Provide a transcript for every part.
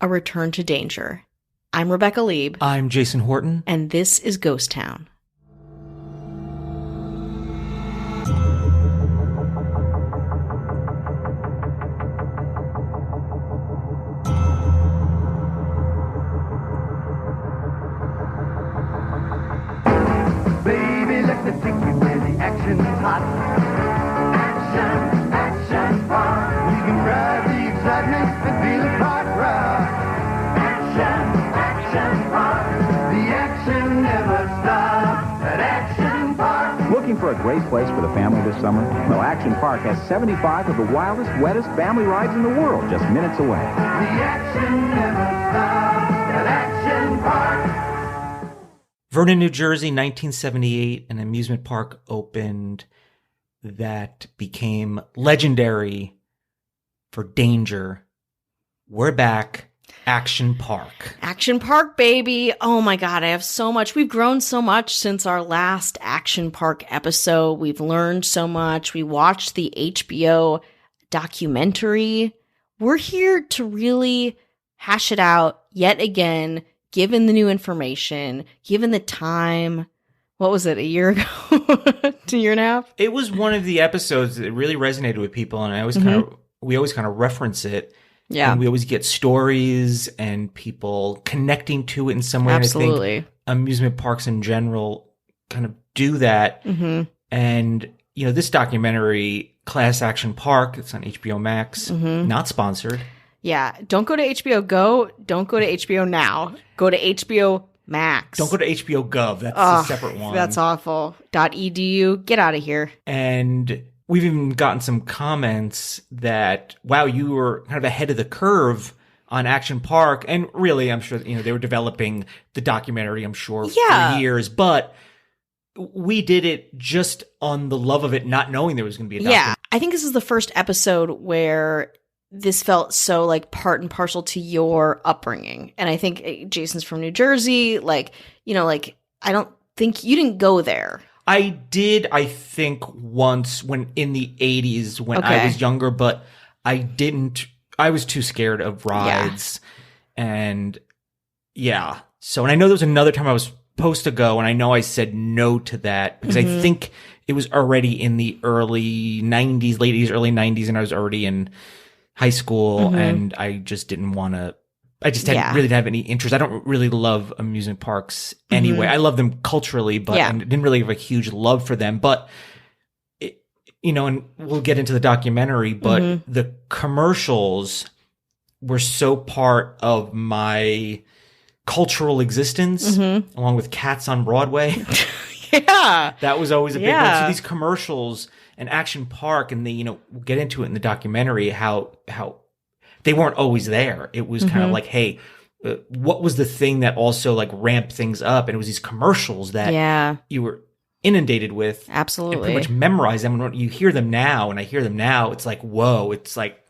A return to danger. I'm Rebecca Lieb. I'm Jason Horton. And this is Ghost Town. Baby, let me take you where the action's hot. Action, action, fun. You can ride the excitement and feel the hot ride. Action, action, fun. The action never stops at Action Park. Looking for a great place for the family this summer? Well, Action Park has 75 of the wildest, wettest family rides in the world just minutes away. The action never stops at Action Park. Vernon, New Jersey, 1978, an amusement park opened that became legendary for danger. We're back. Action Park. Action Park, baby. Oh my God, I have so much. We've grown so much since our last Action Park episode. We've learned so much. We watched the HBO documentary. We're here to really hash it out yet again, given the new information, given the time. What was it, a year ago? A year and a half? It was one of the episodes that really resonated with people, and we always kind of reference it. Yeah. And we always get stories and people connecting to it in some way. Absolutely. And I think amusement parks in general kind of do that. Mm-hmm. And, you know, this documentary, Class Action Park, it's on HBO Max, not sponsored. Yeah. Don't go to HBO Go. Don't go to HBO Now. Go to HBO Max. Don't go to HBO Gov. That's a separate one. That's awful. .edu. Get out of here. And we've even gotten some comments that, wow, you were kind of ahead of the curve on Action Park. And really, I'm sure, you know, they were developing the documentary, I'm sure, for years. But we did it just on the love of it, not knowing there was going to be a documentary. Yeah. I think this is the first episode where this felt so like part and parcel to your upbringing. And I think Jason's from New Jersey. Like, you know, like, I don't think you didn't go there. I did, I think, once when in the 80s when I was younger, but I was too scared of rides. Yeah. And yeah. So, and I know there was another time I was supposed to go, and I know I said no to that because I think it was already in the early 90s, late 80s, early 90s, and I was already in high school, and I just didn't want to. I just really didn't have any interest. I don't really love amusement parks anyway. I love them culturally, but and didn't really have a huge love for them. But, you know, and we'll get into the documentary, but the commercials were so part of my cultural existence, along with Cats on Broadway. Yeah. That was always a big one. So these commercials and Action Park, and we'll get into it in the documentary, how they weren't always there. It was kind of like, hey, what was the thing that also like ramped things up? And it was these commercials that you were inundated with. Absolutely. And pretty much memorized them. And when you hear them now, and I hear them now, it's like, whoa, it's like,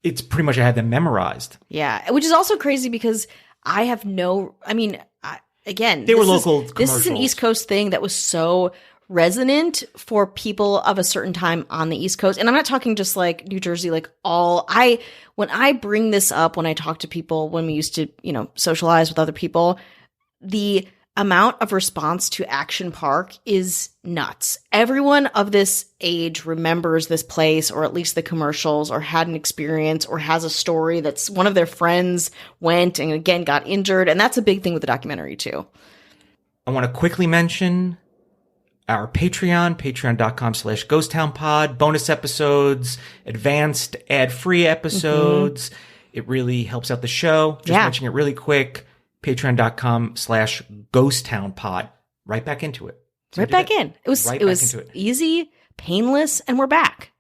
it's pretty much I had them memorized. Yeah. Which is also crazy because I have again, they were local commercials. This is an East Coast thing that was so resonant for people of a certain time on the East Coast. And I'm not talking just like New Jersey, like when I bring this up, when I talk to people, when we used to, socialize with other people, the amount of response to Action Park is nuts. Everyone of this age remembers this place, or at least the commercials, or had an experience, or has a story that's one of their friends went and again got injured. And that's a big thing with the documentary too. I want to quickly mention our Patreon, patreon.com/ghosttownpod, bonus episodes, advanced ad-free episodes. It really helps out the show. Just mentioning it really quick. Patreon.com/ghosttownpod. Right back into it. So right back in. It was easy, painless, and we're back.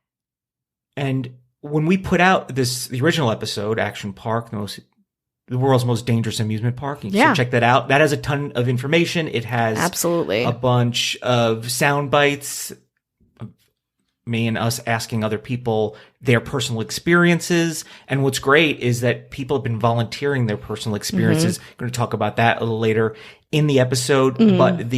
And when we put out the original episode, Action Park, the world's most dangerous amusement park. You can check that out. That has a ton of information. It has absolutely a bunch of sound bites, of me and us asking other people their personal experiences. And what's great is that people have been volunteering their personal experiences. I'm going to talk about that a little later in the episode. But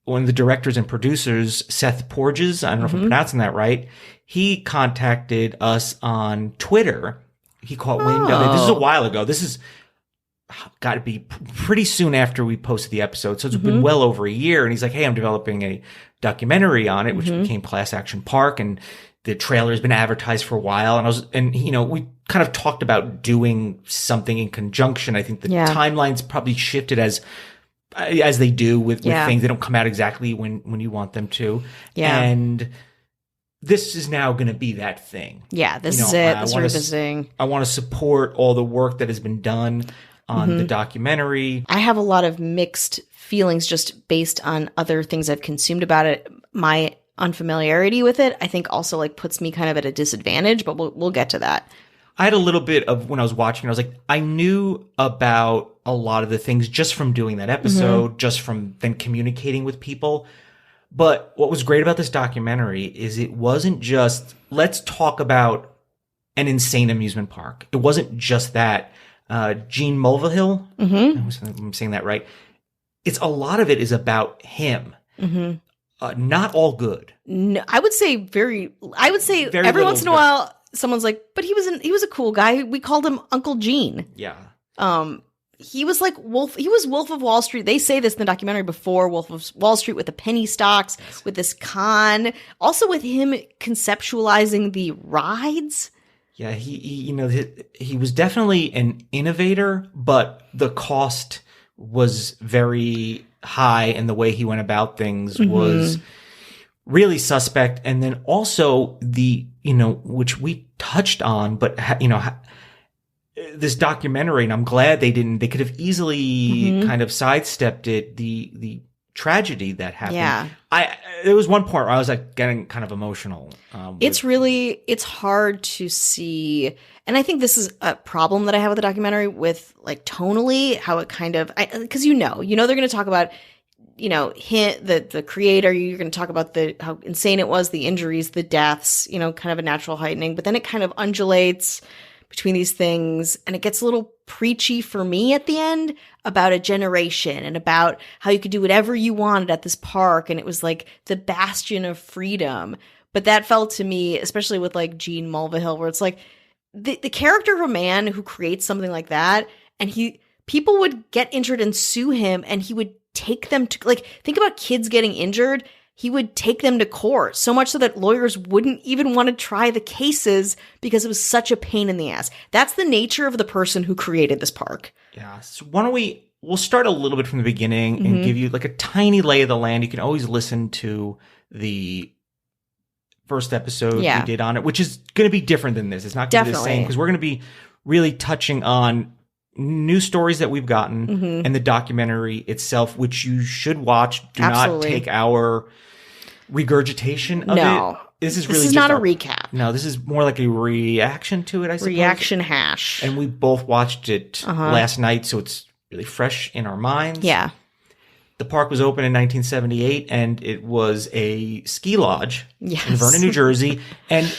one of the directors and producers, Seth Porges, I don't know if I'm pronouncing that right, he contacted us on Twitter he caught wind of it. This is a while ago. This is got to be pretty soon after we posted the episode. So it's been well over a year. And he's like, hey, I'm developing a documentary on it, which became Class Action Park. And the trailer has been advertised for a while. And we kind of talked about doing something in conjunction. I think the timelines probably shifted as they do with things. They don't come out exactly when you want them to. Yeah. And this is now going to be that thing. Yeah, this is it. This revisiting. I want to support all the work that has been done on the documentary. I have a lot of mixed feelings just based on other things I've consumed about it. My unfamiliarity with it, I think, also like puts me kind of at a disadvantage, but we'll get to that. I had a little bit of when I was watching, I was like, I knew about a lot of the things just from doing that episode, just from then communicating with people. But what was great about this documentary is it wasn't just, let's talk about an insane amusement park. It wasn't just that. Gene Mulvihill, I'm saying that right. It's a lot of it is about him. Not all good. No, I would say very every once in a while, someone's like, but he was a cool guy. We called him Uncle Gene. Yeah. He was like Wolf. He was Wolf of Wall Street. They say this in the documentary before Wolf of Wall Street with the penny stocks, with this con, also with him conceptualizing the rides. Yeah, he was definitely an innovator, but the cost was very high, and the way he went about things was really suspect. And then also which we touched on, but this documentary, and I'm glad they didn't. They could have easily kind of sidestepped it. The tragedy that happened. Yeah. There was one point where I was like getting kind of emotional. It's hard to see. And I think this is a problem that I have with the documentary with like tonally, how it kind of, cause they're going to talk about, the creator, you're going to talk about how insane it was, the injuries, the deaths, kind of a natural heightening, but then it kind of undulates between these things, and it gets a little preachy for me at the end about a generation and about how you could do whatever you wanted at this park, and it was like the bastion of freedom. But that felt to me, especially with like Gene Mulvihill, where it's like the character of a man who creates something like that, and people would get injured and sue him, and he would take them to, like, think about kids getting injured. He would take them to court, so much so that lawyers wouldn't even want to try the cases because it was such a pain in the ass. That's the nature of the person who created this park. Yeah. So why don't we'll start a little bit from the beginning and give you like a tiny lay of the land. You can always listen to the first episode we did on it, which is going to be different than this. It's not going to be the same because we're going to be really touching on new stories that we've gotten and the documentary itself, which you should watch. Do not take our regurgitation of it. This is not a recap. No, this is more like a reaction to it, I suppose. Reaction hash. And we both watched it last night, so it's really fresh in our minds. Yeah. The park was open in 1978, and it was a ski lodge in Vernon, New Jersey. And,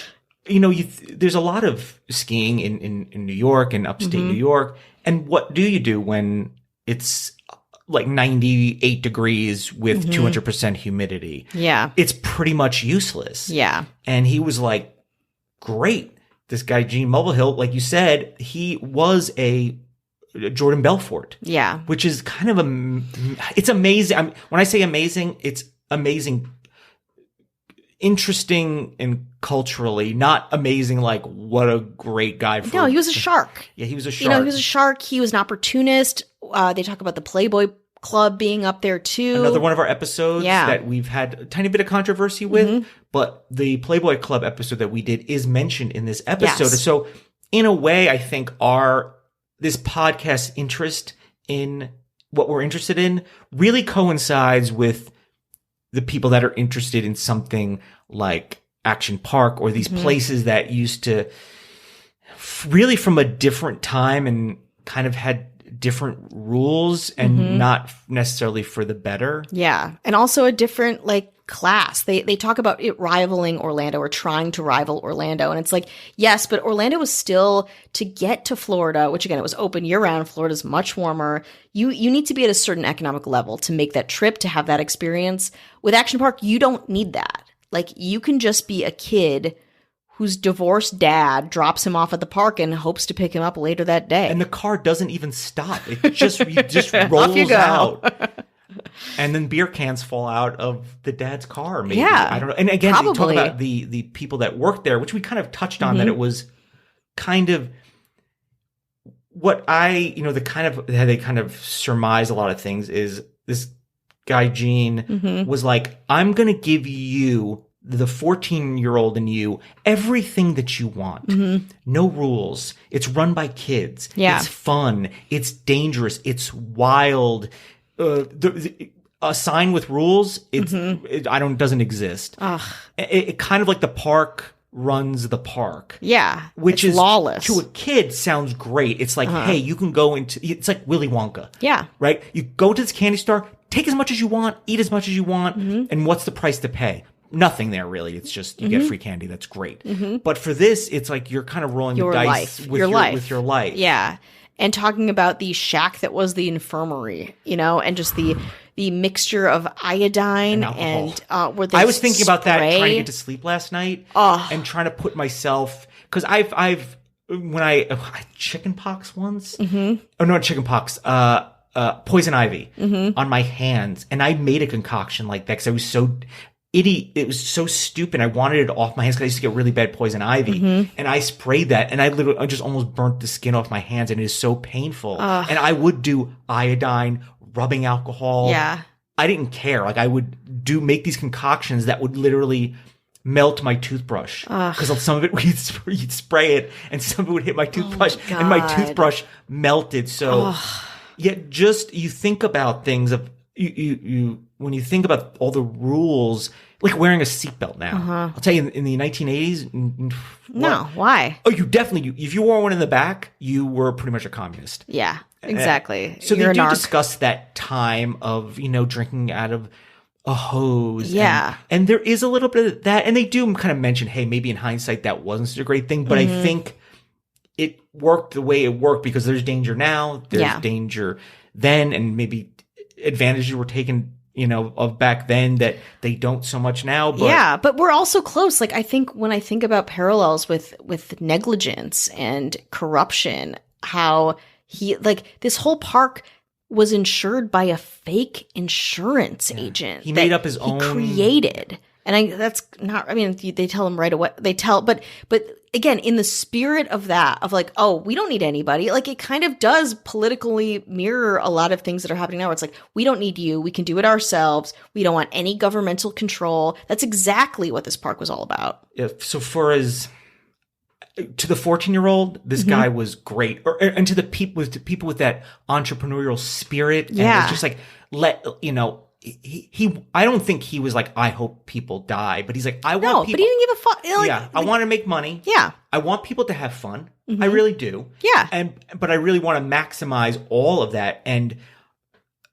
there's a lot of skiing in New York and upstate New York. And what do you do when it's like 98 degrees with 200% humidity? Yeah. It's pretty much useless. Yeah. And he was like, great. This guy, Gene Mulvihill, like you said, he was a Jordan Belfort. Yeah. Which is kind of it's amazing. When I say amazing, it's amazing, interesting, and culturally not amazing. Like, what a great guy. No, he was a shark. Yeah, he was a shark. He was a shark. He was an opportunist. They talk about the Playboy Club being up there too. Another one of our episodes that we've had a tiny bit of controversy with, but the Playboy Club episode that we did is mentioned in this episode. Yes. So in a way, I think this podcast interest in what we're interested in really coincides with the people that are interested in something like Action Park or these places that used to really from a different time and kind of had different rules and not necessarily for the better. Yeah. And also a different class. They talk about it rivaling Orlando or trying to rival Orlando. And it's like, yes, but Orlando was still, to get to Florida, which again, it was open year round. Florida's much warmer. You need to be at a certain economic level to make that trip, to have that experience. With Action Park, you don't need that. Like, you can just be a kid whose divorced dad drops him off at the park and hopes to pick him up later that day. And the car doesn't even stop. It just Off you rolls go. out. And then beer cans fall out of the dad's car, maybe. Yeah, I don't know. And again, you talk probably. about the people that worked there, which we kind of touched on, that it was kind of what the kind of, how they kind of surmise a lot of things is this guy, Gene, was like, I'm going to give you, the 14-year-old in you, everything that you want. No rules. It's run by kids. Yeah. It's fun. It's dangerous. It's wild. A sign with rules, doesn't exist. It kind of like the park runs the park. Yeah. Which it's is lawless. To a kid sounds great. It's like, hey, you can go it's like Willy Wonka. Yeah. Right? You go to this candy store, take as much as you want, eat as much as you want, and what's the price to pay? Nothing there, really. It's just you get free candy. That's great. But for this, it's like you're kind of rolling Your the life. dice Your life. with your life. Yeah. And talking about the shack that was the infirmary, and just the mixture of iodine and where they I was thinking about that, spray. trying to get to sleep last night, and trying to put myself, because I've when I chicken pox once. Oh no, not chicken pox. Poison ivy on my hands, and I made a concoction like that because I was so it was so stupid. I wanted it off my hands because I used to get really bad poison ivy, and I sprayed that, and I just almost burnt the skin off my hands, and it is so painful. And I would do iodine, rubbing alcohol. Yeah, I didn't care. Like I would make these concoctions that would literally melt my toothbrush, because some of it you'd spray it, and some of it would hit my toothbrush, and my toothbrush melted. So, yet just you think about things of you when you think about all the rules, like wearing a seatbelt now. I'll tell you, in the 1980s, no, why? Oh, you definitely, if you wore one in the back, you were pretty much a communist. Yeah, exactly. So You're they a do narc. discuss that time of, drinking out of a hose. Yeah. And there is a little bit of that. And they do kind of mention, hey, maybe in hindsight that wasn't such a great thing. But I think it worked the way it worked because there's danger now. There's danger then. And maybe advantages were taken, of back then that they don't so much now. But yeah, but we're also close. Like I think when I think about parallels with negligence and corruption, how this whole park was insured by a fake insurance agent. He made up his own. He created. And that's not, they tell him right away. But again, in the spirit of that, of like, oh, we don't need anybody. Like it kind of does politically mirror a lot of things that are happening now. Where it's like, we don't need you. We can do it ourselves. We don't want any governmental control. That's exactly what this park was all about. Yeah, so to the 14-year-old, this guy was great. And to the people with that entrepreneurial spirit. And it's just like, I don't think he was like, I hope people die, but he's like, I want people. But he didn't give a fuck. I want to make money. Yeah. I want people to have fun. I really do. Yeah. But I really want to maximize all of that. And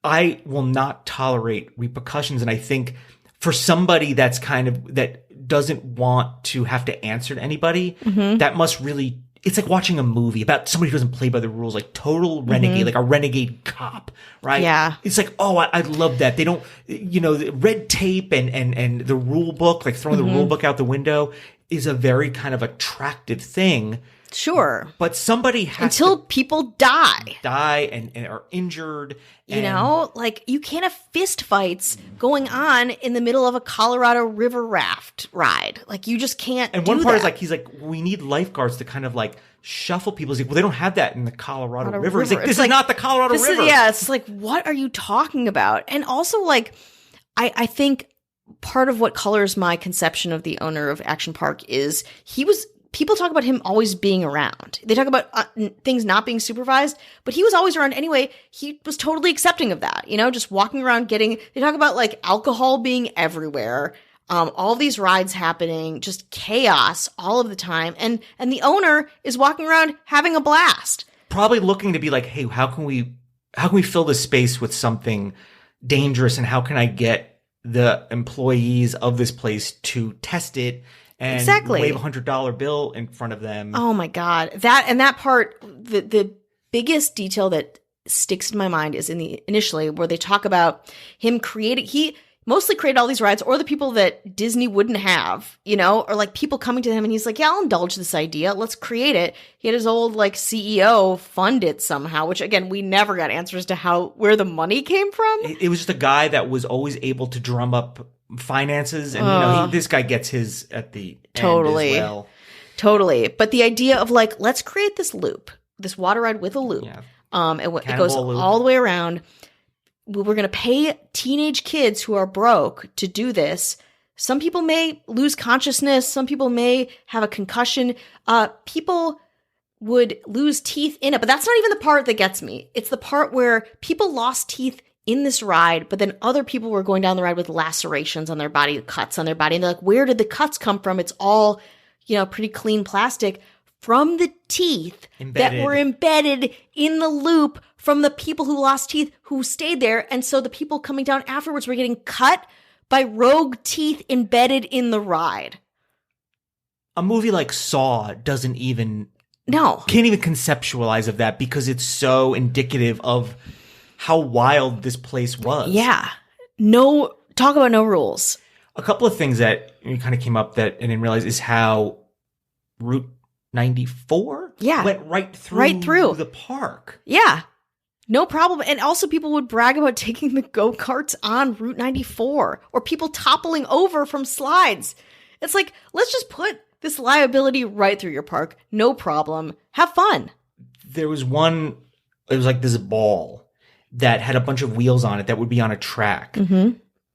I will not tolerate repercussions. And I think for somebody that doesn't want to have to answer to anybody, that must really, it's like watching a movie about somebody who doesn't play by the rules, like total renegade, like a renegade cop, right? Yeah. It's like, oh, I love that. They don't, the red tape and the rule book, like throwing the rule book out the window is a very kind of attractive thing. Sure. But somebody has until people die and are injured. You can't have fist fights going on in the middle of a Colorado River raft ride. Like you just can't. And one part is like, he's like, we need lifeguards to kind of like shuffle people. He's like, well, they don't have that in the Colorado River. He's like, this is not the Colorado River. It's like, what are you talking about? And also like, I think part of what colors my conception of the owner of Action Park is people talk about him always being around. They talk about things not being supervised, but he was always around anyway. He was totally accepting of that, just walking around they talk about like alcohol being everywhere, all these rides happening, just chaos all of the time. And the owner is walking around having a blast. Probably looking to be like, hey, how can we fill this space with something dangerous? And how can I get the employees of this place to test it? And wave $100 bill in front of them. Oh my God. That part, the biggest detail that sticks in my mind is initially where they talk about him creating, mostly created all these rides, or the people that Disney wouldn't have, you know, or like people coming to him and he's like, yeah, I'll indulge this idea. Let's create it. He had his old like CEO fund it somehow, which again, we never got answers to where the money came from. It was just a guy that was always able to drum up finances. And, you know, this guy gets his at the end as well. Totally. But the idea of like, let's create this loop, this water ride with a loop. Yeah. It goes all the way around. We're going to pay teenage kids who are broke to do this. Some people may lose consciousness. Some people may have a concussion. People would lose teeth in it, but that's not even the part that gets me. It's the part where people lost teeth in this ride, but then other people were going down the ride with lacerations on their body, cuts on their body. And they're like, where did the cuts come from? It's all, you know, pretty clean plastic. From the teeth that were embedded in the loop from the people who lost teeth who stayed there. And so the people coming down afterwards were getting cut by rogue teeth embedded in the ride. A movie like Saw can't even conceptualize of that because it's so indicative of how wild this place was. Yeah. Talk about no rules. A couple of things that kind of came up that I didn't realize is how Route 94 went right through the park. Yeah. No problem. And also people would brag about taking the go-karts on Route 94 or people toppling over from slides. It's like, let's just put this liability right through your park. No problem. Have fun. There was it was like this ball that had a bunch of wheels on it that would be on a track. Mm-hmm.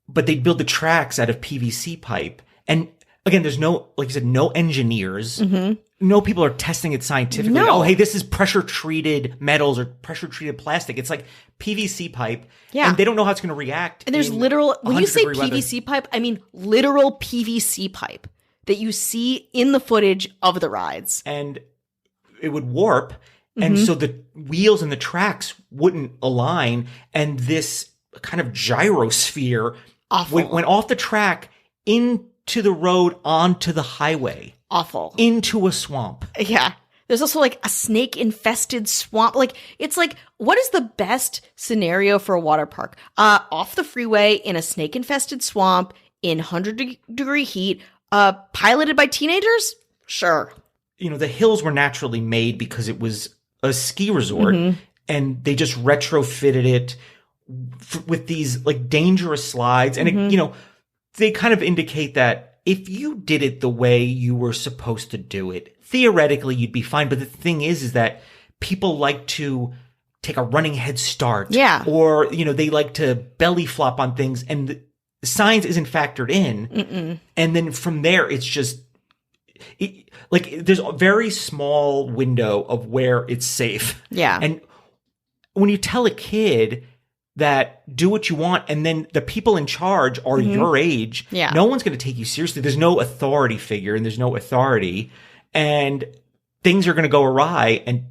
But they'd build the tracks out of PVC pipe. And again, there's no, like you said, no engineers. Mm-hmm. No people are testing it scientifically. No. Oh, hey, this is pressure-treated metals or pressure-treated plastic. It's like PVC pipe. Yeah. And they don't know how it's going to react. And there's when you say PVC pipe, I mean literal PVC pipe that you see in the footage of the rides. And it would warp. Mm-hmm. And so the wheels and the tracks wouldn't align. And this kind of gyrosphere went off the track into the road onto the highway. Awful. Into a swamp. Yeah. There's also like a snake-infested swamp. Like, it's like, what is the best scenario for a water park? Off the freeway in a snake-infested swamp in 100-degree heat, piloted by teenagers? Sure. You know, the hills were naturally made because it was a ski resort, mm-hmm. and they just retrofitted it with these like dangerous slides. And, mm-hmm. They kind of indicate that if you did it the way you were supposed to do it, theoretically you'd be fine. But the thing is that people like to take a running head start. Yeah. Or, they like to belly flop on things and the science isn't factored in. Mm-mm. And then from there, it's just there's a very small window of where it's safe. Yeah. And when you tell a kid that do what you want, and then the people in charge are mm-hmm. your age. Yeah. No one's going to take you seriously. There's no authority figure, and there's no authority, and things are going to go awry. And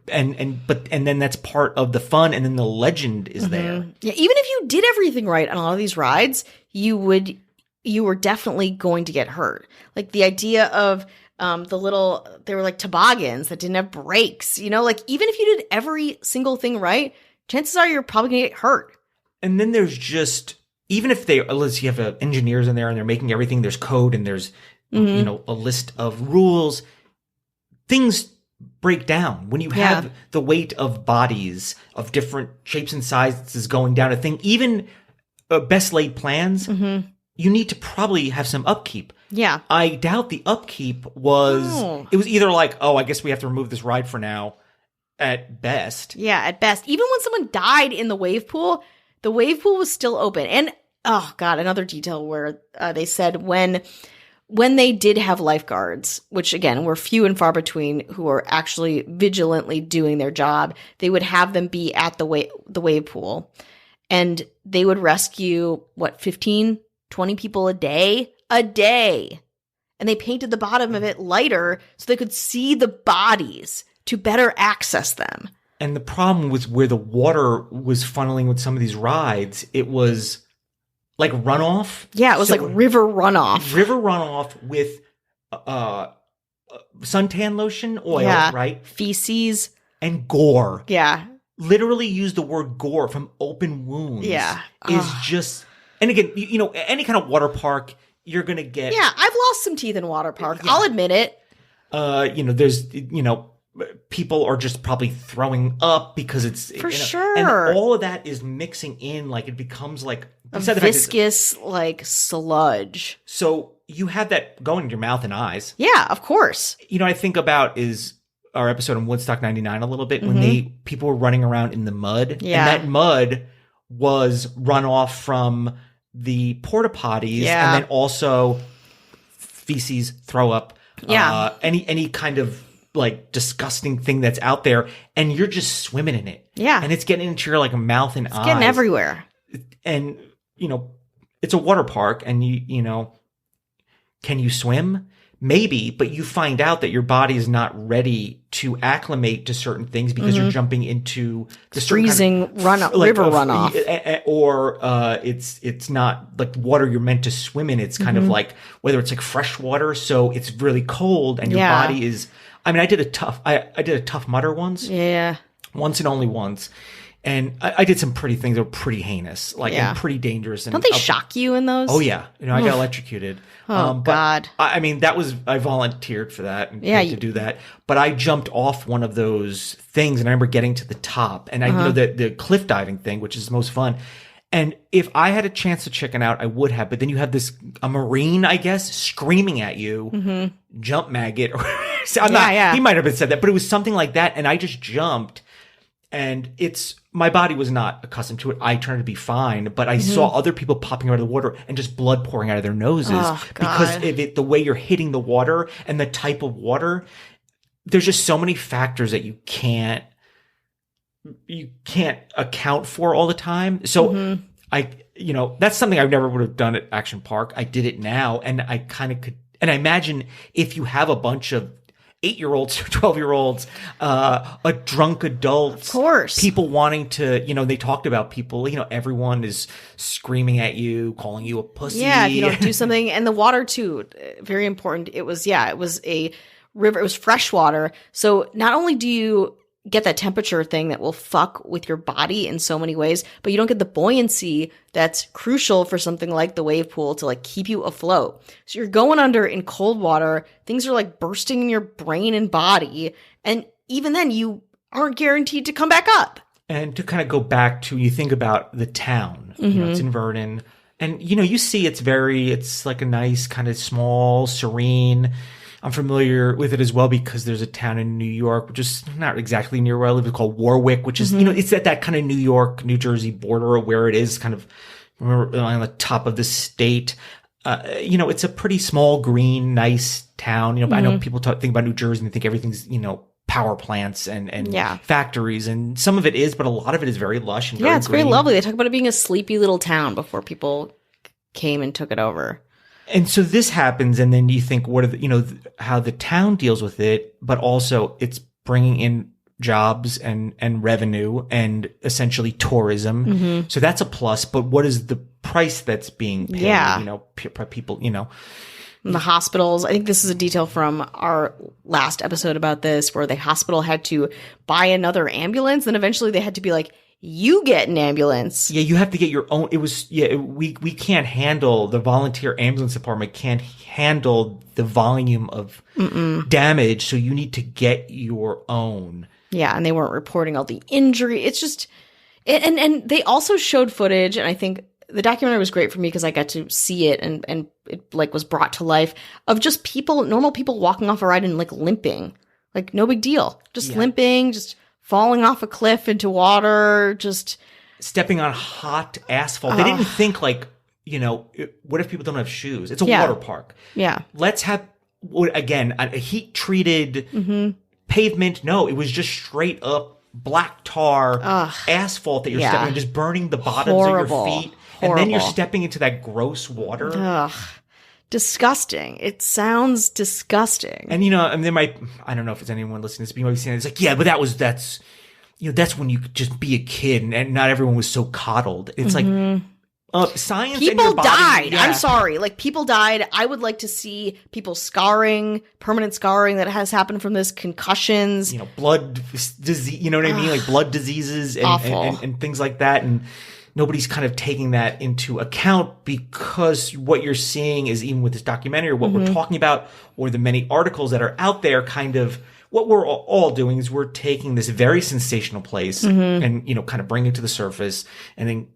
then that's part of the fun, and then the legend is mm-hmm. there. Yeah. Even if you did everything right on all of these rides, you were definitely going to get hurt. Like the idea of they were like toboggans that didn't have brakes. Like even if you did every single thing right, chances are you're probably going to get hurt. And then there's just, even if unless you have engineers in there and they're making everything, there's code and there's, mm-hmm. A list of rules, things break down. When you have the weight of bodies of different shapes and sizes going down a thing, even best laid plans, mm-hmm. you need to probably have some upkeep. Yeah. I doubt the upkeep it was either like, I guess we have to remove this ride for now. At best. Yeah, at best. Even when someone died in the wave pool was still open. And, oh God, another detail where they said when they did have lifeguards, which again, were few and far between who were actually vigilantly doing their job, they would have them be at the wave pool. And they would rescue, 15, 20 people a day? A day! And they painted the bottom of it lighter so they could see the bodies to better access them. And the problem was where the water was funneling with some of these rides, it was like runoff. Yeah, it was like river runoff. River runoff with suntan lotion, oil, right? Feces. And gore. Yeah. Literally use the word gore from open wounds. Yeah. Is just And again, any kind of water park, you're going to get. Yeah, I've lost some teeth in water park. Yeah. I'll admit it. There's, people are just probably throwing up because it's. For sure. And all of that is mixing in, like, it becomes like. A viscous, like, sludge. So you have that going in your mouth and eyes. Yeah, of course. I think about is our episode on Woodstock 99 a little bit when people were running around in the mud. Yeah. And that mud was runoff from the porta potties and then also feces, throw up, any kind of like disgusting thing that's out there, and you're just swimming in it. Yeah. And it's getting into your like mouth and eyes. It's getting everywhere. And it's a water park, and can you swim? Maybe, but you find out that your body is not ready to acclimate to certain things because you're jumping into the freezing river runoff, or it's not like water you're meant to swim in. It's kind of like whether it's like fresh water, so it's really cold, and your body is. I mean, I did a tough mudder once. Yeah, once and only once. And I did some pretty things that were pretty heinous, and pretty dangerous. And don't they shock you in those? Oh yeah, I got electrocuted. God! I mean, I volunteered for that and to do that. But I jumped off one of those things, and I remember getting to the top, and I know that the cliff diving thing, which is the most fun. And if I had a chance to chicken out, I would have. But then you have a Marine, I guess, screaming at you, jump maggot. He might have said that, but it was something like that. And I just jumped. And my body was not accustomed to it. I turned to be fine, but I saw other people popping out of the water and just blood pouring out of their noses because of the way you're hitting the water and the type of water. There's just so many factors that you can't account for all the time. So that's something I never would have done at Action Park. I did it now, and I kind of could. And I imagine if you have a bunch of 8-year-olds, 12-year-olds, a drunk adult, of course, people wanting to, they talked about people, everyone is screaming at you, calling you a pussy. Yeah, if you don't do something. And the water too, very important. It was a river. It was fresh water. So not only do you get that temperature thing that will fuck with your body in so many ways, but you don't get the buoyancy that's crucial for something like the wave pool to like keep you afloat. So you're going under in cold water, things are like bursting in your brain and body, and even then you aren't guaranteed to come back up. And to kind of go back to, you think about the town, it's in Vernon, and you see it's like a nice kind of small, serene. I'm familiar with it as well because there's a town in New York, which is not exactly near where I live. It's called Warwick, which is, it's at that kind of New York, New Jersey border where it is kind of on the top of the state. It's a pretty small, green, nice town. I know people think about New Jersey and they think everything's, power plants and factories. And some of it is, but a lot of it is very lush and very it's green. very lovely. They talk about it being a sleepy little town before people came and took it over. And so this happens, and then you think, what are how the town deals with it, but also it's bringing in jobs and revenue and essentially tourism. So that's a plus. But what is the price that's being paid? Yeah. People, The hospitals. I think this is a detail from our last episode about this, where the hospital had to buy another ambulance, then eventually they had to be like, you get an ambulance. Yeah, you have to get your own. It was, we can't handle, the volunteer ambulance department can't handle the volume of damage, so you need to get your own. Yeah, and they weren't reporting all the injury. It's just, and they also showed footage, and I think the documentary was great for me because I got to see it and it like was brought to life of just normal people walking off a ride and like limping. Like no big deal. Just limping, just falling off a cliff into water, just stepping on hot asphalt. They didn't think like, what if people don't have shoes? It's a water park. Yeah. Let's have, again, a heat treated pavement. No, it was just straight up black tar asphalt that you're stepping on, just burning the bottoms of your feet. And then you're stepping into that gross water. Ugh. Disgusting. It sounds disgusting. And and there might, I don't know if it's anyone listening to this, but you might be saying, it's like, yeah, but that's when you could just be a kid and not everyone was so coddled. It's like, Science and your People body, died. yeah. I'm sorry. Like, people died. I would like to see people scarring, permanent scarring that has happened from this, concussions. You know, blood disease, you know what I mean? Like blood diseases and things like that. And nobody's kind of taking that into account, because what you're seeing is, even with this documentary, or what we're talking about, or the many articles that are out there, kind of what we're all doing is we're taking this very sensational place and, you know, kind of bringing it to the surface and then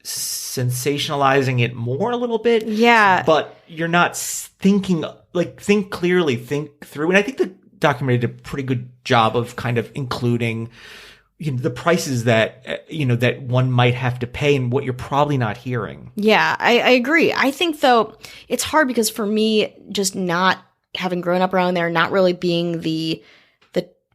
sensationalizing it more a little bit. Yeah. But you're not thinking, like, think clearly, think through. And I think the documentary did a pretty good job of kind of including, you know, the prices that, you know, that one might have to pay and what you're probably not hearing. Yeah, I agree. I think, though, it's hard because for me, just not having grown up around there, not really being the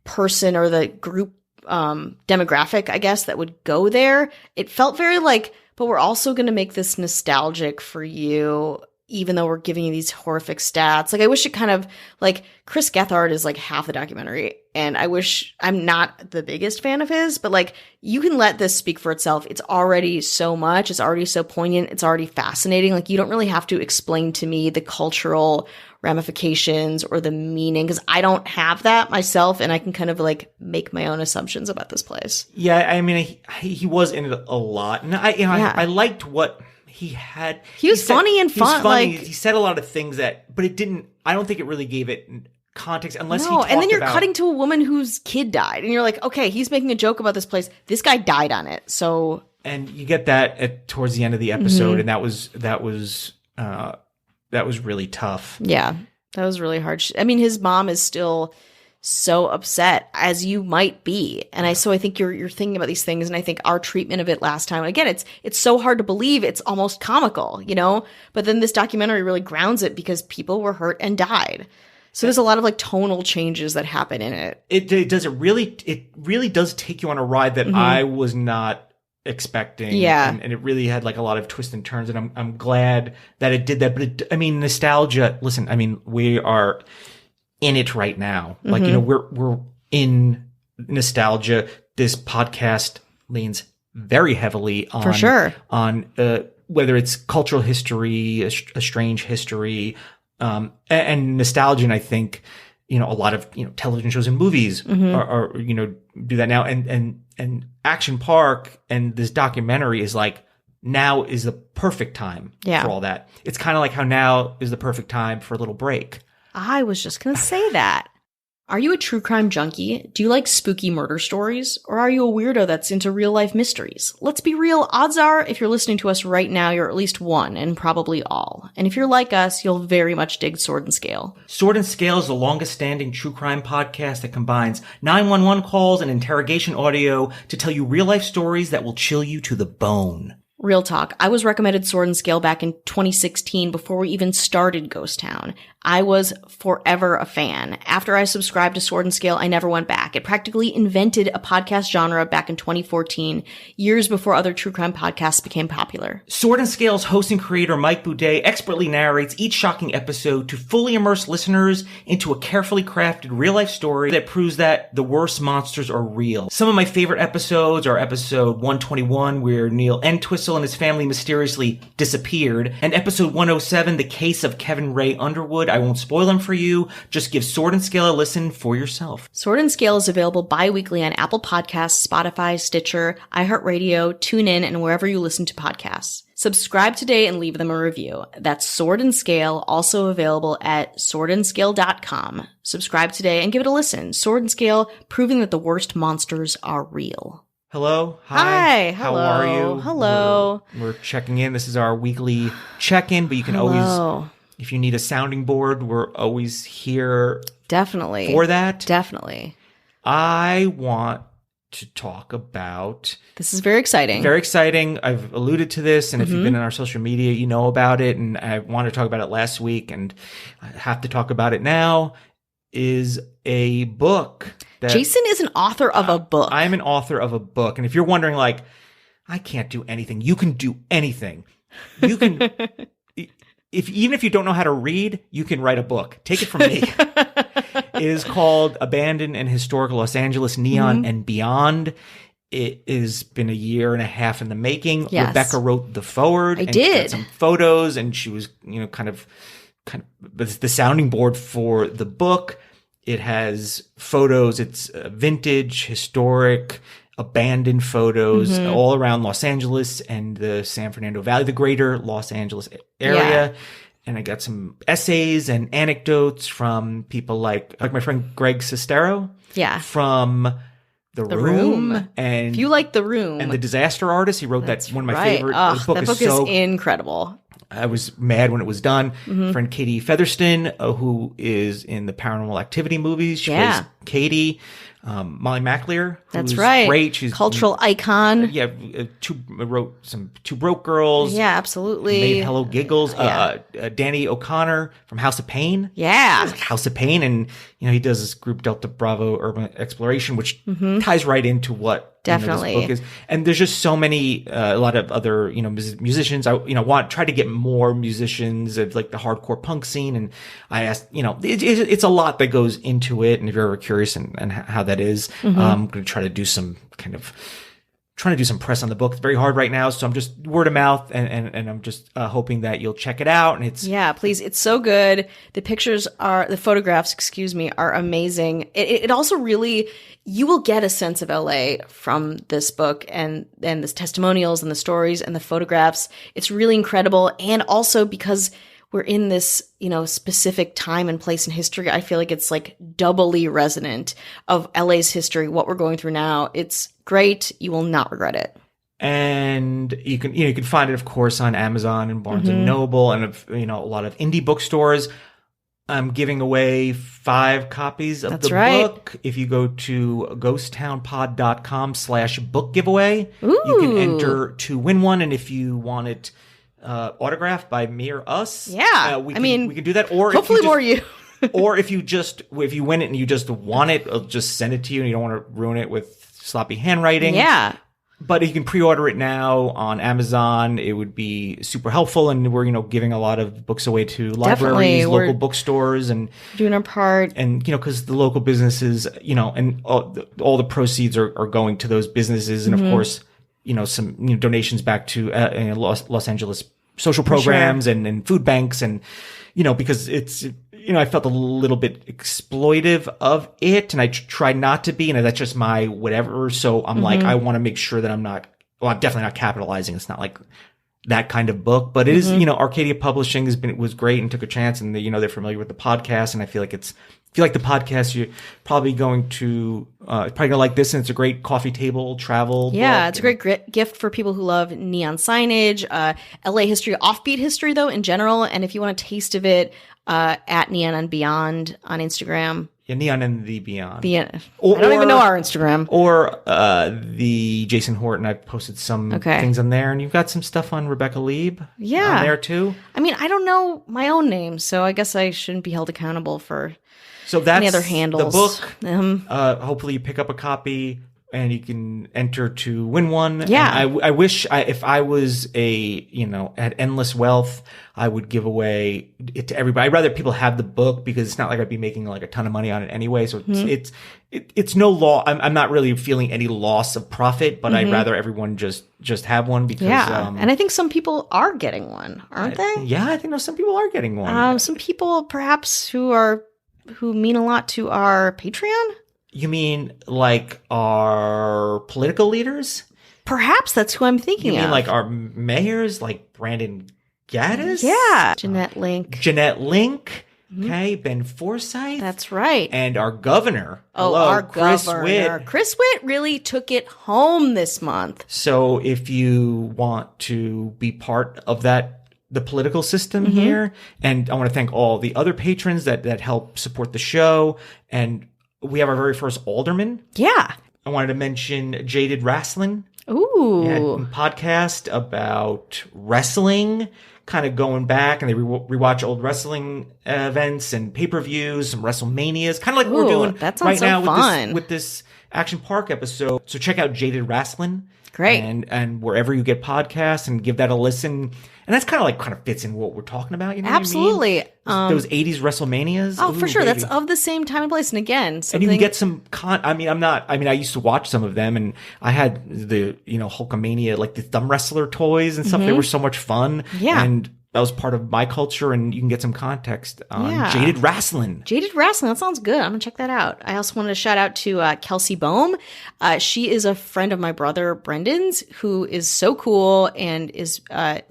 person or the group demographic, I guess, that would go there, it felt very like, but we're also going to make this nostalgic for you, even though we're giving you these horrific stats. Like, I wish it kind of, like, Chris Gethard is like half the documentary, and I wish, I'm not the biggest fan of his, but like, you can let this speak for itself. It's already so much. It's already so poignant. It's already fascinating. Like, you don't really have to explain to me the cultural ramifications or the meaning, because I don't have that myself, and I can kind of like make my own assumptions about this place. Yeah, I mean, he was in it a lot, and I liked what he had. He was funny and fun. Like, he said a lot of things but it didn't. I don't think it really gave it context unless he talked and then you're about, cutting to a woman whose kid died, and you're like, okay, he's making a joke about this place. This guy died on it, so. And you get that towards the end of the episode, and that was really tough. Yeah, that was really hard. I mean, his mom is still so upset, as you might be. And I think you're thinking about these things, and I think our treatment of it last time, again, it's so hard to believe, it's almost comical, you know? But then this documentary really grounds it, because people were hurt and died. So there's a lot of like tonal changes that happen in it. It really does take you on a ride that I was not expecting. Yeah. And it really had like a lot of twists and turns, and I'm glad that it did that. But nostalgia, listen, I mean, we are in it right now. Like, you know, we're in nostalgia. This podcast leans very heavily on, for sure, on whether it's cultural history, a strange history, and nostalgia. And I think, you know, a lot of, you know, television shows and movies are, you know, do that now. And Action Park and this documentary is like, now is the perfect time for all that. It's kind of like how now is the perfect time for a little break. I was just going to say that. Are you a true crime junkie? Do you like spooky murder stories? Or are you a weirdo that's into real life mysteries? Let's be real, odds are if you're listening to us right now, you're at least one, and probably all. And if you're like us, you'll very much dig Sword and Scale. Sword and Scale is the longest standing true crime podcast that combines 911 calls and interrogation audio to tell you real life stories that will chill you to the bone. Real talk. I was recommended Sword and Scale back in 2016 before we even started Ghost Town. I was forever a fan. After I subscribed to Sword and Scale, I never went back. It practically invented a podcast genre back in 2014, years before other true crime podcasts became popular. Sword and Scale's host and creator Mike Boudet expertly narrates each shocking episode to fully immerse listeners into a carefully crafted real-life story that proves that the worst monsters are real. Some of my favorite episodes are episode 121, where Neil Entwistle and his family mysteriously disappeared, and episode 107, The Case of Kevin Ray Underwood. I won't spoil them for you. Just give Sword and Scale a listen for yourself. Sword and Scale is available bi-weekly on Apple Podcasts, Spotify, Stitcher, iHeartRadio, TuneIn, and wherever you listen to podcasts. Subscribe today and leave them a review. That's Sword and Scale, also available at swordandscale.com. Subscribe today and give it a listen. Sword and Scale, proving that the worst monsters are real. Hello. Hi. How Hello. are you? Hello. We're checking in. This is our weekly check-in, but you can always, if you need a sounding board, we're always here. Definitely. For that. Definitely. I want to talk about... This is very exciting. Very exciting. I've alluded to this, and if you've been on our social media, you know about it, and I wanted to talk about it last week, and I have to talk about it now, is a book that... Jason is an author of a book. I'm an author of a book, and if you're wondering, like, I can't do anything, you can do anything. You can... Even if you don't know how to read, you can write a book. Take it from me. It is called Abandoned and Historic Los Angeles, Neon and Beyond. It has been a year and a half in the making. Yes. Rebecca wrote the foreword. I She did. got some photos, and she was, kind of the sounding board for the book. It has photos. It's vintage, historic, abandoned photos all around Los Angeles and the San Fernando Valley, the greater Los Angeles area. Yeah. And I got some essays and anecdotes from people like my friend Greg Sestero. Yeah. From The Room. And if you like The Room. and The Disaster Artist, he wrote that one of my right. favorite. Ugh, the book that book is so incredible. I was mad when it was done. Friend Katie Featherston, who is in the Paranormal Activity movies. She plays Katie. Molly McAleer. That's who's right. Great. She's cultural icon. Yeah. Wrote some Two Broke Girls. Yeah, absolutely. Made Hello Giggles. Danny O'Connor from House of Pain. Yeah. House of Pain. And, he does this group Delta Bravo Urban Exploration, which ties right into what Definitely. this book is. And there's just so many, a lot of other, musicians. I, try to get more musicians of like the hardcore punk scene. And I asked, it's a lot that goes into it. And if you're ever curious and how that is, I'm going to try to do some trying to do some press on the book. It's very hard right now. So I'm just word of mouth and I'm just hoping that you'll check it out. And yeah, please. It's so good. The photographs, are amazing. It also really, you will get a sense of LA from this book and the testimonials and the stories and the photographs. It's really incredible. And also because we're in this, specific time and place in history, I feel like it's like doubly resonant of LA's history, what we're going through now. It's great. You will not regret it. And you can find it, of course, on Amazon and Barnes and Noble and, a lot of indie bookstores. I'm giving away 5 copies of the book. If you go to ghosttownpod.com/book giveaway, you can enter to win one. And if you want it autographed by me or us, we can do that. Or hopefully more you. Or if you win it and you just want it, I'll just send it to you and you don't want to ruin it with sloppy handwriting. Yeah. But if you can pre-order it now on Amazon, it would be super helpful. And we're, giving a lot of books away to libraries, local bookstores, and doing our part. And, because the local businesses, and all the proceeds are going to those businesses. And of course, some donations back to Los Angeles social programs and food banks. And, because it's, I felt a little bit exploitive of it, and I tried not to be, and that's just my whatever. So I'm like, I want to make sure that I'm definitely not capitalizing. It's not like that kind of book, but it is, Arcadia Publishing was great and took a chance, and they're familiar with the podcast, and I feel like if you like the podcast, you're probably going to like this, and it's a great coffee table travel book. It's a great gift for people who love neon signage, LA history, offbeat history though in general, and if you want a taste of it, at Neon and Beyond on Instagram. Yeah, Neon and the Beyond. I don't even know our Instagram. Or the Jason Horton. I posted some things on there, and you've got some stuff on Rebecca Lieb on there too. I mean, I don't know my own name, so I guess I shouldn't be held accountable for that's any other handles. The book. Hopefully you pick up a copy and you can enter to win one. Yeah. And I wish if I was had endless wealth, I would give away it to everybody. I'd rather people have the book because it's not like I'd be making like a ton of money on it anyway. So it's no law. I'm not really feeling any loss of profit, but I'd rather everyone just have one because, and I think some people are getting one, aren't they? Yeah, I think some people are getting one. Some people perhaps who mean a lot to our Patreon. You mean like our political leaders? Perhaps that's who I'm thinking of. You mean like our mayors, like Brandon Gaddis? Yeah. Jeanette Link. Okay. Ben Forsyth. That's right. And our governor. Our Chris governor. Witt. Chris Witt really took it home this month. So if you want to be part of the political system here, and I want to thank all the other patrons that help support the show, and we have our very first alderman. Yeah. I wanted to mention Jaded Wrestling. Ooh. A podcast about wrestling, kind of going back, and they rewatch old wrestling events and pay-per-views, some WrestleManias, kind of like what we're doing that right sounds so now fun. with this Action Park episode. So check out Jaded Wrestling. Great. And wherever you get podcasts, and give that a listen. And that's kind of fits in what we're talking about. You know Absolutely. What I mean? Those 80s WrestleManias. Oh, for sure. Baby. That's of the same time and place. And again, and you can get some I used to watch some of them, and I had the, Hulkamania, like the thumb wrestler toys and stuff. They were so much fun. Yeah. And that was part of my culture, and you can get some context on Jaded Wrestling. Jaded Wrestling. That sounds good. I'm going to check that out. I also wanted to shout out to Kelsey Bohm. She is a friend of my brother Brendan's, who is so cool and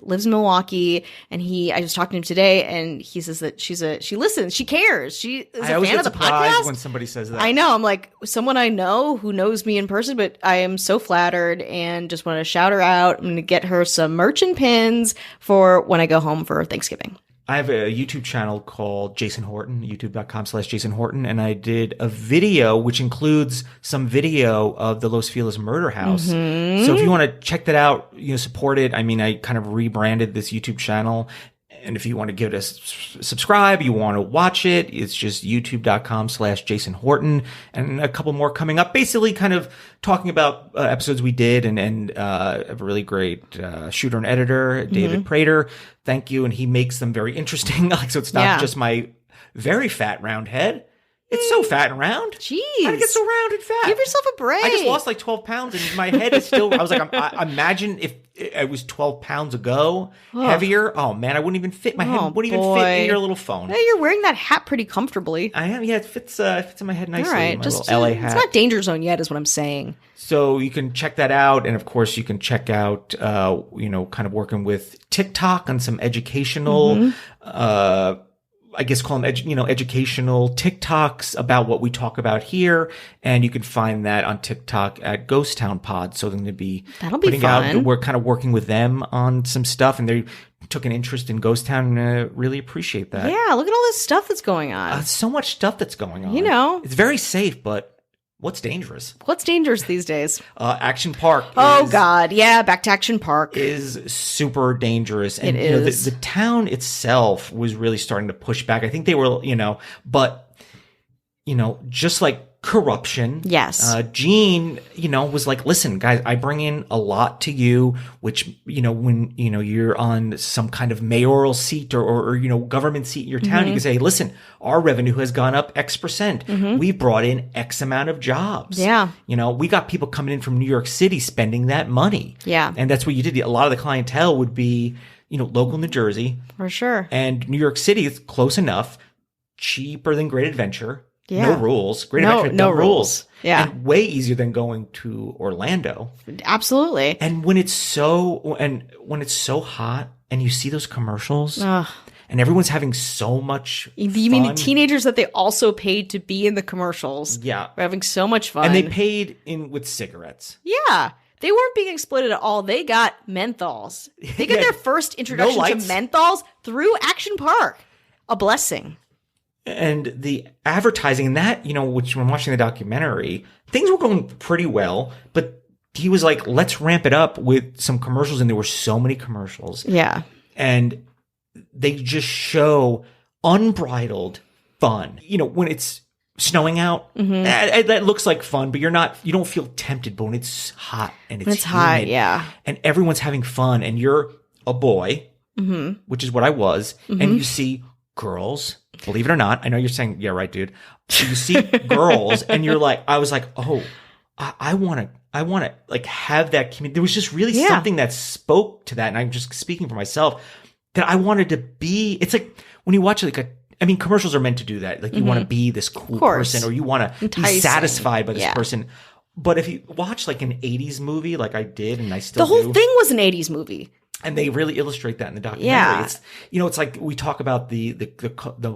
lives in Milwaukee. And I was talking to him today, and he says that she listens, she cares. She is a fan of the podcast. When somebody says that. I know. I'm like, someone I know who knows me in person, but I am so flattered and just want to shout her out. I'm going to get her some merch and pins for when I go home for Thanksgiving. I have a YouTube channel called Jason Horton, youtube.com/Jason Horton, and I did a video which includes some video of the Los Feliz murder house. So if you want to check that out, support it. I mean, I kind of rebranded this YouTube channel. And if you want to give it a subscribe, you want to watch it, it's just youtube.com/Jason Horton, and a couple more coming up, basically kind of talking about episodes we did, and a really great shooter and editor, David Prater. Thank you. And he makes them very interesting. So it's not just my very fat round head. It's so fat and round. Jeez. How did it get so round and fat? Give yourself a break. I just lost like 12 pounds, and my head is still, I was like, imagine if it was 12 pounds ago, heavier. Oh man, I wouldn't even fit. My head wouldn't even fit in your little phone. Yeah, you're wearing that hat pretty comfortably. I am. Yeah, it fits in my head nicely. All right, my just little LA hat. It's not danger zone yet, is what I'm saying. So you can check that out, and of course you can check out, kind of working with TikTok on some educational, I guess call them, educational TikToks about what we talk about here. And you can find that on TikTok at Ghost Town Pod. So they're going to be putting fun. We're kind of working with them on some stuff, and they took an interest in Ghost Town, and really appreciate that. Yeah. Look at all this stuff that's going on. So much stuff that's going on. It's very safe, but what's dangerous? What's dangerous these days? Action Park. God. Yeah. Back to Action Park. Is super dangerous. And, it is. The town itself was really starting to push back. I think they were, but, just like corruption. Yes. Gene, was like, listen, guys, I bring in a lot to you, which, when, you're on some kind of mayoral seat or government seat in your town, you can say, listen, our revenue has gone up X%. We brought in X amount of jobs. Yeah. We got people coming in from New York City spending that money. Yeah. And that's what you did. A lot of the clientele would be, local New Jersey. For sure. And New York City is close enough, cheaper than Great Adventure. Yeah. No rules. Great Adventure, no rules. Yeah. And way easier than going to Orlando. Absolutely. And when it's so hot and you see those commercials and everyone's having so much You fun. mean the teenagers that they also paid to be in the commercials? Yeah. We're having so much fun. And they paid in with cigarettes. Yeah. They weren't being exploited at all. They got menthols. They got their first introduction to menthols through Action Park. A blessing. And the advertising and that, which when watching the documentary, things were going pretty well, but he was like, let's ramp it up with some commercials. And there were so many commercials. Yeah. And they just show unbridled fun. When it's snowing out, that looks like fun, but you don't feel tempted. But when it's hot and it's hot, yeah. And everyone's having fun and you're a boy, which is what I was, and you see girls. Believe it or not, I know you're saying, yeah, right, dude. You see girls and you're like, I was like, oh, I want to like have that community. There was just really something that spoke to that. And I'm just speaking for myself that I wanted to be. It's like when you watch commercials are meant to do that. Like you want to be this cool person or you want to be satisfied by this person. But if you watch like an 80s movie, like I did, and I still do. The whole thing was an 80s movie. And they really illustrate that in the documentary. Yeah. It's, it's like we talk about the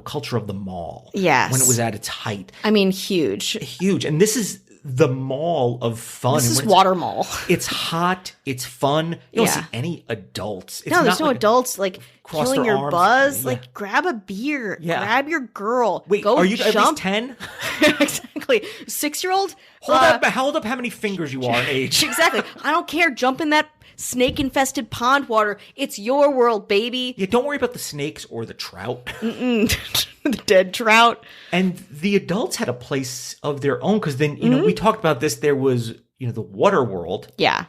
culture of the mall. Yes. When it was at its height. I mean, huge. Huge. And this is the mall of fun. This is Water Mall. It's hot. It's fun. You don't see any adults. It's there's no adults like killing your arms. buzz. Yeah. Like grab a beer. Yeah. Grab your girl. Wait, go are you jump. at least 10? Exactly. 6-year-old? Hold up how many fingers you are in age. Exactly. I don't care. Jump in that snake infested pond water. It's your world, baby. Yeah, don't worry about the snakes or the trout. The dead trout. And the adults had a place of their own because then, you know, we talked about this. There was, you know, the water world. Yeah.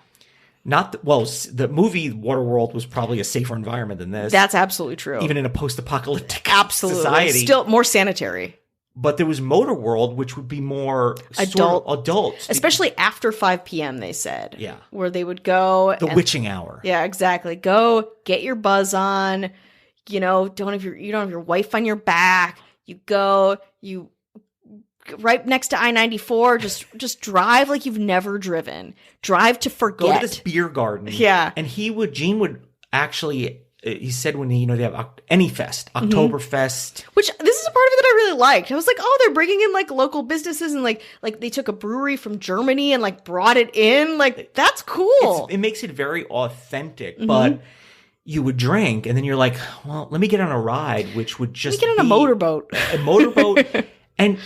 The movie Waterworld was probably a safer environment than this. That's absolutely true. Even in a post-apocalyptic absolutely. society. Still more sanitary. But there was Motor World, which would be more adults. Especially after 5 p.m., they said. Yeah. Where they would go. The witching hour. Yeah, exactly. Go get your buzz on. You know, you don't have your wife on your back. You go, right next to I-94, just drive like you've never driven. Drive to forget. Go to this beer garden. Yeah. And Gene would actually, he said when they have Anyfest, Oktoberfest. Which, this is a part of it that I really liked. I was like, oh, they're bringing in like local businesses and like they took a brewery from Germany and like brought it in. Like, that's cool. It makes it very authentic, but you would drink and then you're like, well, let me get on a ride, which would just get on a motorboat. A motorboat. And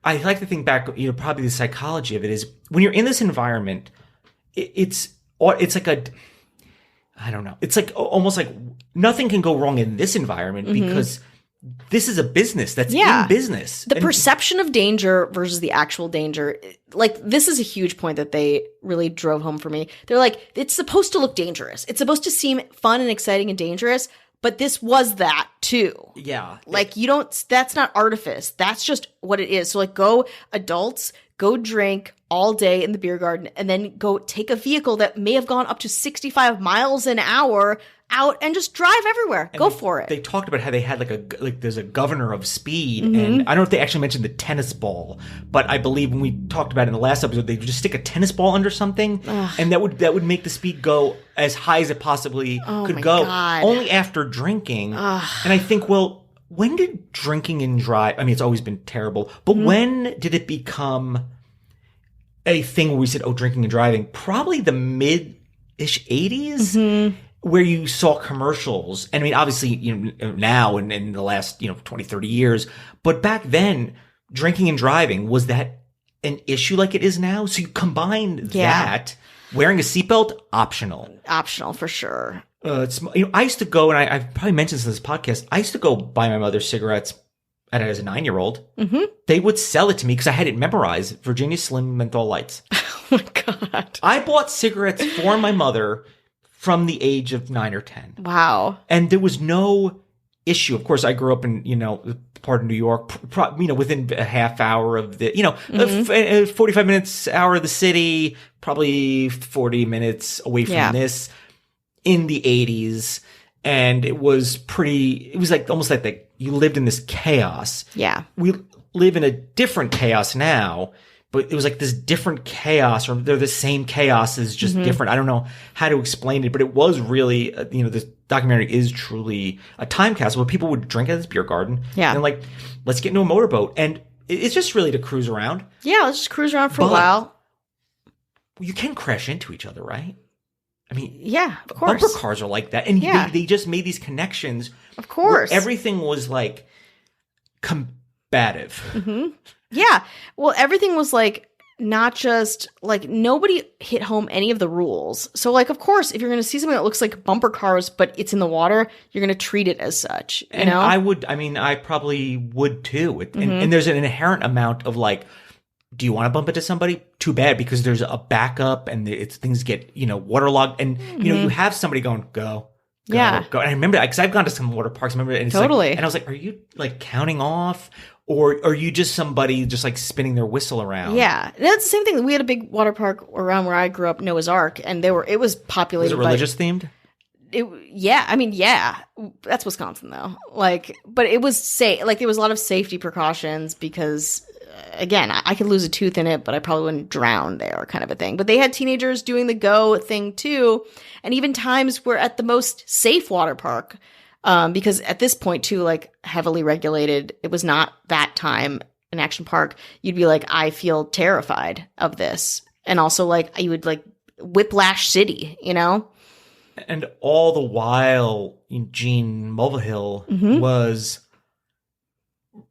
I like to think back, you know, probably the psychology of it is when you're in this environment, it's like I don't know. It's like almost like nothing can go wrong in this environment because this is a business that's in business. The perception of danger versus the actual danger. Like, this is a huge point that they really drove home for me. They're like, it's supposed to look dangerous. It's supposed to seem fun and exciting and dangerous. But this was that too. Yeah. Like, that's not artifice. That's just what it is. So like, go adults, go drink all day in the beer garden and then go take a vehicle that may have gone up to 65 miles an hour out and just drive everywhere. Go for it. They talked about how they had there's a governor of speed, and I don't know if they actually mentioned the tennis ball, but I believe when we talked about it in the last episode, they would just stick a tennis ball under something, and that would make the speed go as high as it possibly could go. God. Only after drinking. And I think, well, when did drinking and drive? I mean, it's always been terrible, but when did it become a thing where we said, "Oh, drinking and driving"? Probably the mid-ish 80s. Where you saw commercials, and I mean, obviously, you know, now and in the last, 20, 30 years, but back then, drinking and driving, was that an issue like it is now? So you combine that, wearing a seatbelt, optional. Optional for sure. I used to go, and I've probably mentioned this in this podcast, I used to go buy my mother cigarettes as a 9-year-old. They would sell it to me because I had it memorized, Virginia Slim Menthol Lights. Oh my God. I bought cigarettes for my mother from the age of 9 or 10. Wow. And there was no issue. Of course, I grew up in, part of New York, within a half hour of the, 45 minutes, hour of the city, probably 40 minutes away from this in the 80s. And it was like almost like you lived in this chaos. Yeah. We live in a different chaos now. But it was like this different chaos, or they're the same chaos, is just different. I don't know how to explain it, but it was really, this documentary is truly a time capsule where people would drink at this beer garden. Yeah. And like, let's get into a motorboat. And it's just really to cruise around. Yeah, let's just cruise around for a while. You can crash into each other, right? I mean, yeah, of course. Bumper cars are like that. And they just made these connections. Of course. Everything was like combative. Yeah. Well, everything was like not just like nobody hit home any of the rules. So like, of course, if you're going to see something that looks like bumper cars, but it's in the water, you're going to treat it as such. You know? I probably would too. And there's an inherent amount of like, do you want to bump into somebody? Too bad, because there's a backup and things get, waterlogged, and you have somebody going, go. Yeah. Go. And I remember, because I've gone to some water parks, and it's totally. Like, and I was like, are you like counting off? Or are you just somebody just like spinning their whistle around? Yeah. And that's the same thing. We had a big water park around where I grew up, Noah's Ark, and it was populated. Was it religious themed? Yeah. That's Wisconsin though. Like, but it was safe. Like, there was a lot of safety precautions because, again, I could lose a tooth in it, but I probably wouldn't drown there, kind of a thing. But they had teenagers doing the go thing too. And even times we're at the most safe water park. Because at this point too, like heavily regulated, it was not that time an action park. You'd be like, I feel terrified of this. And also like, you would like Whiplash City, And all the while, Gene Mulvihill was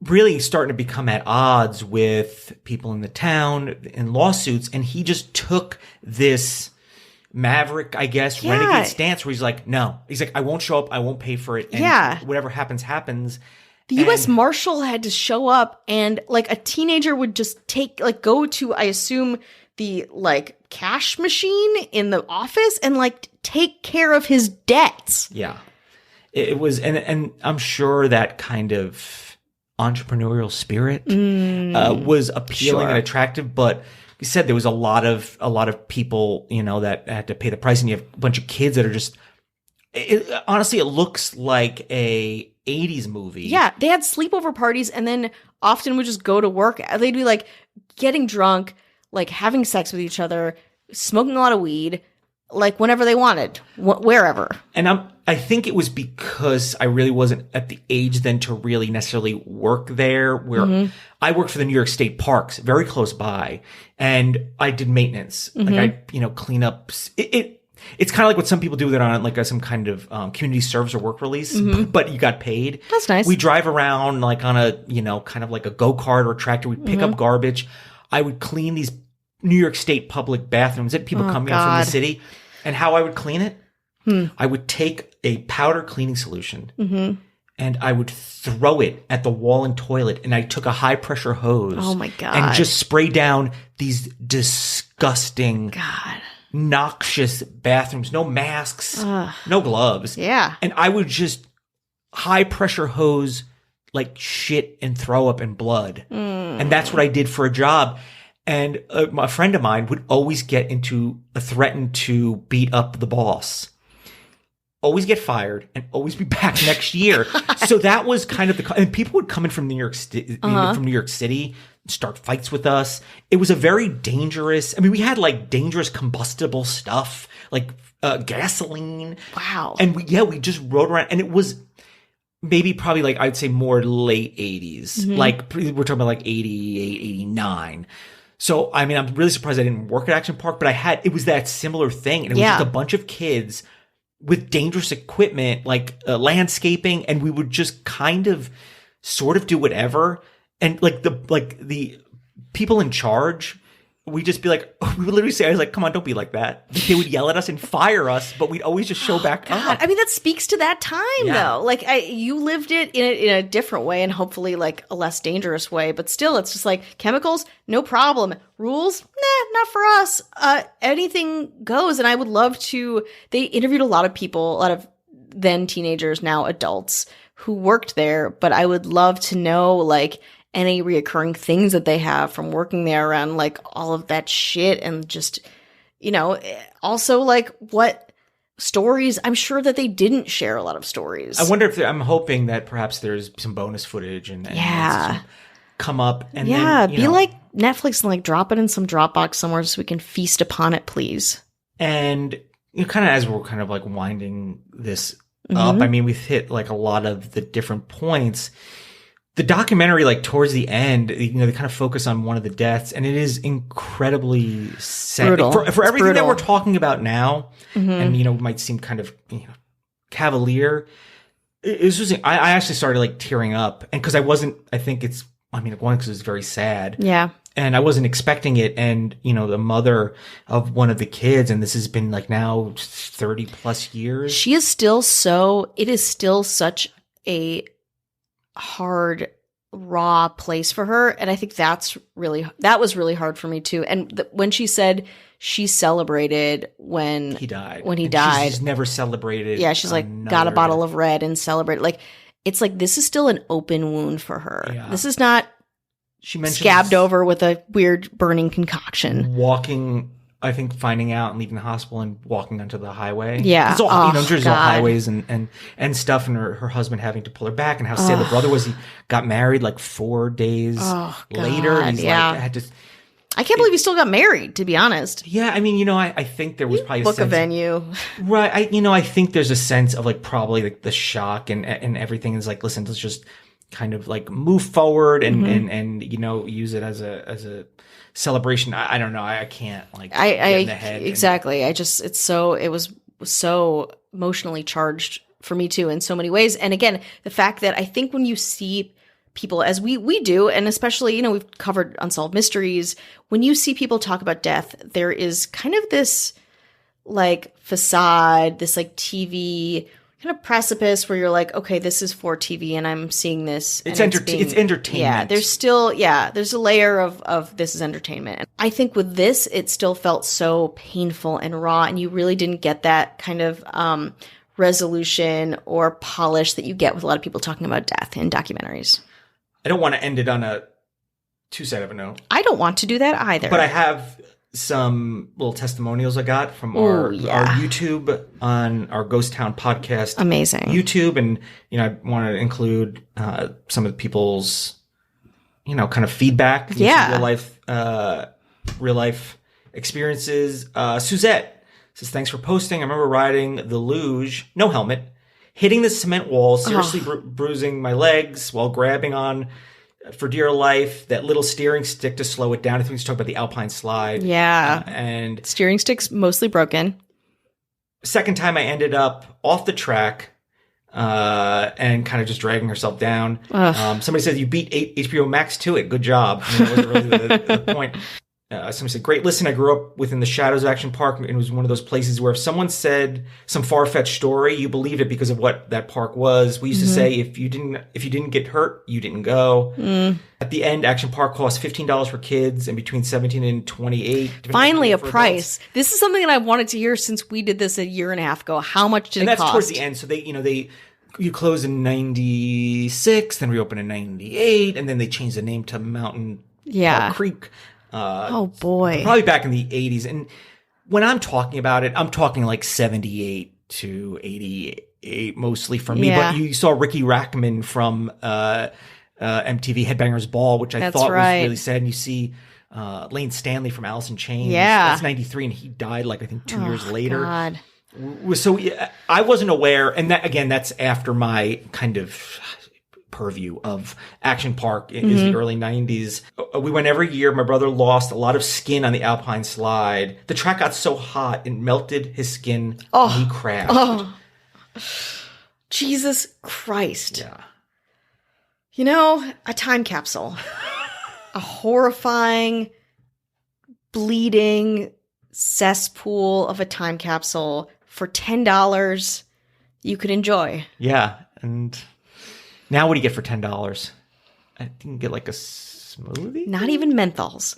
really starting to become at odds with people in the town in lawsuits. And he just took this maverick, I guess, renegade stance where he's like, no. He's like, I won't show up. I won't pay for it. And whatever happens, happens. The U.S. Marshal had to show up, and like a teenager would just go to, I assume, the like cash machine in the office and like take care of his debts. Yeah. It was, and I'm sure that kind of entrepreneurial spirit was appealing and attractive, but you said there was a lot of people, you know, that had to pay the price, and you have a bunch of kids that are just, honestly, it looks like a 80s movie. Yeah, they had sleepover parties and then often would just go to work. They'd be like getting drunk, like having sex with each other, smoking a lot of weed, like whenever they wanted, wherever. And I think it was because I really wasn't at the age then to really necessarily work there, where I worked for the New York State Parks, very close by, and I did maintenance. Like I, clean up. It's kind of like what some people do that on like some kind of community service or work release, but you got paid. That's nice. We drive around like on a, kind of like a go-kart or a tractor. We pick up garbage. I would clean these New York State public bathrooms that people come in from the city. And how I would clean it, I would take a powder cleaning solution and I would throw it at the wall and toilet. And I took a high pressure hose. Oh my God. And just spray down these disgusting, noxious bathrooms. No masks, no gloves. Yeah. And I would just high pressure hose like shit and throw up and blood. And that's what I did for a job. And a friend of mine would always get into threaten to beat up the boss, always get fired, and always be back next year. So that was kind of and people would come in from New York City, start fights with us. It was a very dangerous. I mean, we had like dangerous combustible stuff, like gasoline. Wow. And we just rode around, and it was maybe probably like I'd say more late 80s. Like we're talking about like 88, 89. So, I mean, I'm really surprised I didn't work at Action Park, but it was that similar thing. And it was just a bunch of kids with dangerous equipment, like landscaping, and we would just kind of sort of do whatever. And like the people in charge, we'd just be like, we would literally say, I was like, come on, don't be like that. They would yell at us and fire us, but we'd always just show back up. I mean, that speaks to that time, though. Like, you lived it in a different way, and hopefully, like, a less dangerous way. But still, it's just like, chemicals, no problem. Rules, nah, not for us. Anything goes. And I would love to. They interviewed a lot of people, a lot of then teenagers, now adults, who worked there. But I would love to know, like, any reoccurring things that they have from working there around like all of that shit, and just, also like what stories. I'm sure that they didn't share a lot of stories. I wonder if I'm hoping that perhaps there's some bonus footage and come up and then, be like Netflix and like drop it in some Dropbox somewhere so we can feast upon it, please. And kind of as we're kind of like winding this up, I mean, we've hit like a lot of the different points. The documentary, like towards the end, they kind of focus on one of the deaths, and it is incredibly sad brutal. For everything brutal. that we're talking about now, and might seem kind of cavalier. It was just, I actually started like tearing up, and because one, because it's very sad, and I wasn't expecting it, and the mother of one of the kids, and this has been like now 30 plus years. She is still it is still such a hard, raw place for her, and I think that was really hard for me too. And when she said she celebrated when he died, she's never celebrated. Yeah, she's like got a bottle of red and celebrated. Like, it's like this is still an open wound for her. Yeah. This is not scabbed over with a weird burning concoction. Walking, I think, finding out and leaving the hospital and walking onto the highway. Yeah. It's all, Jersey's all highways and stuff, and her husband having to pull her back, and how sad the brother was. He got married like 4 days later. And he's like, I can't believe he still got married, to be honest. Yeah. I mean, I think there was probably book a venue. Right. I think there's a sense of like probably like the shock and everything is like, listen, let's just kind of like move forward and use it as a celebration. I don't know. I can't like get in the head. Exactly. it was so emotionally charged for me too in so many ways. And again, the fact that I think when you see people, as we do, and especially, we've covered unsolved mysteries, when you see people talk about death, there is kind of this like facade, this like TV kind of precipice where you're like, okay, this is for TV and I'm seeing this. It's entertainment. Yeah, there's a layer of this is entertainment. I think with this, it still felt so painful and raw, and you really didn't get that kind of resolution or polish that you get with a lot of people talking about death in documentaries. I don't want to end it on a too sad of a note. I don't want to do that either. But I have some little testimonials I got from our YouTube on our Ghost Town podcast. Amazing. YouTube. And, I want to include some of the people's, kind of feedback. Real life experiences. Suzette says, thanks for posting. I remember riding the luge, no helmet, hitting the cement wall, seriously bruising my legs while grabbing on for dear life that little steering stick to slow it down. I think we talk about the Alpine slide. Yeah. And steering stick's mostly broken. Second time I ended up off the track and kind of just dragging herself down. Somebody said you beat HBO Max to it. Good job. I mean, that wasn't really the point. Somebody said, great listen. I grew up within the shadows of Action Park, and it was one of those places where if someone said some far-fetched story, you believed it because of what that park was. We used to say, if you didn't get hurt, you didn't go. At the end, Action Park cost $15 for kids and between 17 and 28. Finally, a price. Adults. This is something that I wanted to hear since we did this a year and a half ago. How much did it cost? And that's towards the end. So you close in 96, then reopen in 98, and then they changed the name to Mountain Creek. Oh boy. Probably back in the 80s. And when I'm talking about it, I'm talking like 78 to 88 mostly for me. Yeah. But you saw Ricky Rackman from MTV Headbangers Ball, which I thought was really sad. And you see Lane Stanley from Alice in Chains. Yeah. That's 93, and he died like I think 2 years later. God. So I wasn't aware. And that, again, that's after my kind of purview of Action Park is the early 90s. We went every year. My brother lost a lot of skin on the Alpine slide. The track got so hot it melted his skin and he crashed. Jesus Christ. Yeah. A time capsule. A horrifying, bleeding cesspool of a time capsule for $10 you could enjoy. Yeah. And now what do you get for $10? I didn't get like a smoothie? Not even menthols.